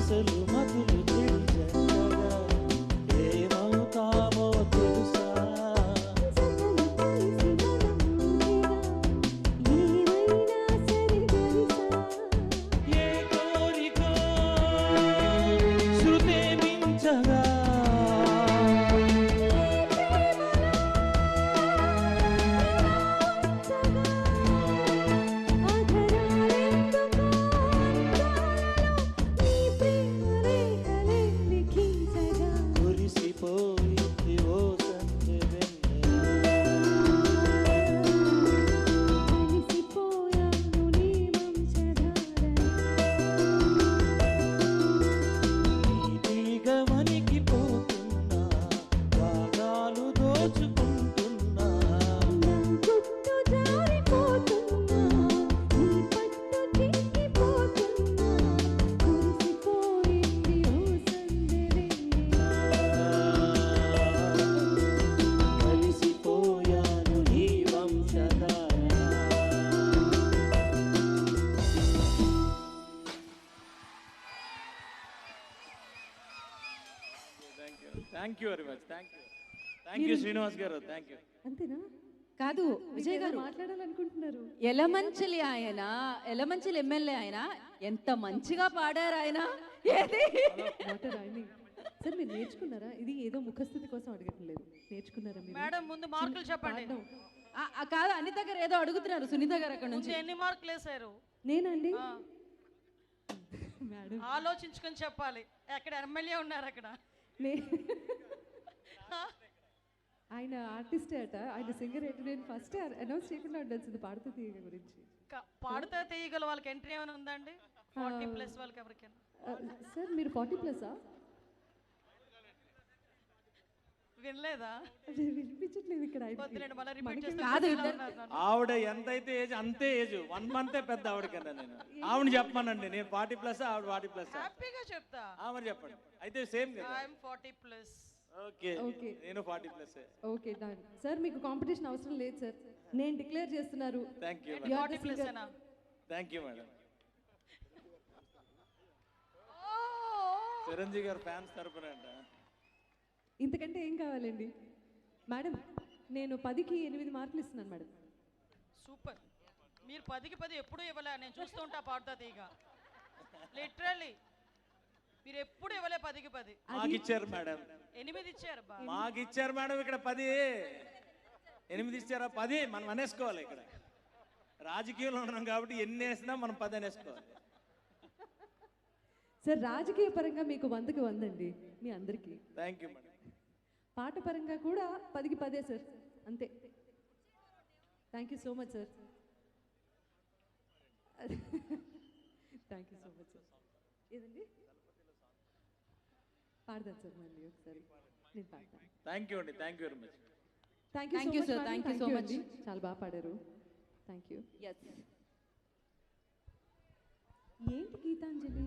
అసలు మతులు చెడిచగా ఏమవుతామో తెలుసా ఏ కోరికో శృతే మించగా thank you very much thank you Srinivas గారు థ్యాంక్ యూ. అంతేనా? కాదు విజయ్ గారు మాట్లాడాలనుకుంటున్నారు. ఎలమంచిలి ఆయన, ఎలమంచిలి ఎమ్మెల్యే ఆయన, ఎంత మంచిగా పాడారు ఆయన. ఏది సార్ మీరు నేర్చుకున్నారా? ఇది ఏదో ముఖస్థుతి కోసం అడగట్లేదు, నేర్చుకున్నారా మీరు? మేడం ముందు మార్కులు చెప్పండి. కాదు అనిత గారు ఏదో అడుగుతున్నారు, సునీత గారు అక్కడ నుంచి. ఎన్ని మార్కులు వేసారు? నేనండి మేడం ఆలోచించుకొని చెప్పాలి. అక్కడ ఎమ్మెల్యే ఉన్నారు అక్కడ. ఆయన ఆర్టిస్టే అట, ఆయన సింగర్ ఏంటి? నేను ఫస్ట్ అనౌన్స్ చేయకుండా ఉండాల్సింది పాడుతూ తీయగ గురించి. పాడుతూ తీయగల వాళ్ళకి ఎంట్రీ ఏమైనా ఉందండి? 40+ వాళ్ళకి ఎవరికైనా? సార్ మీరు 40+ఆ? వినలేదా? వినిపించట్లేదు ఇక్కడ. ఆవిడ ఎంతైతే ఏజ్ అంతే ఏజ్, 1 month పెద్ద ఆవిడ కన్నా. నేను ఆవిడ చెప్పమానండి, నేను 40+, ఆవిడ 40+. హ్యాపీగా చెప్తా. ఆవిడ చెప్పండి అయితే సేమ్ కదా. I am 40+. ఓకే ఓకే నేను 40+. Okay done sir. మీకు కాంపిటీషన్ అవసరం లేదు సార్, నేను డిక్లేర్ చేస్తున్నారు. Thank you 40+. Thank you madam. Chiranjeevi గారు ఫ్యాన్స్ తరపున అంట. ఇంతకంటే ఏం కావాలండి మేడం? నేను 10కి 8 మార్కులు ఇస్తున్నాను మేడం. సూపర్. మీరు 10కి 10 ఎప్పుడు ఇవ్వలే, నేను చూస్తూ ఉంటా పాడుతా తీగ. లిటరల్లీ మీరు ఎప్పుడు ఇవ్వలే 10కి 10. మాకు ఇచ్చారు మేడం. 8 ఇచ్చారు. మాకు ఇచ్చారు మేడం. ఇక్కడ 10, 8 ఇచ్చారా? 10 మనం అనేసుకోవాలి. ఇక్కడ రాజకీయంలో ఉన్నాం కాబట్టి ఎన్ని వేసినా మనం 10 అనేసుకోవాలి. సార్ రాజకీయ పరంగా మీకు 100కి 100 అండి మీ అందరికీ. Thank you madam. పాట పరంగా కూడా 10కి 10 సార్, అంతే. Thank you so much sir. Thank you so much sir. ఏదండి పాడదాం సార్ మళ్ళీ ఒకసారి, నేను పాడతాను. థ్యాంక్ యూ అండి. Thank you very much. Thank you sir. Thank you so much. చాలా బాగా పాడారు. Thank you. ఎస్. ఏంటి గీతాంజలి?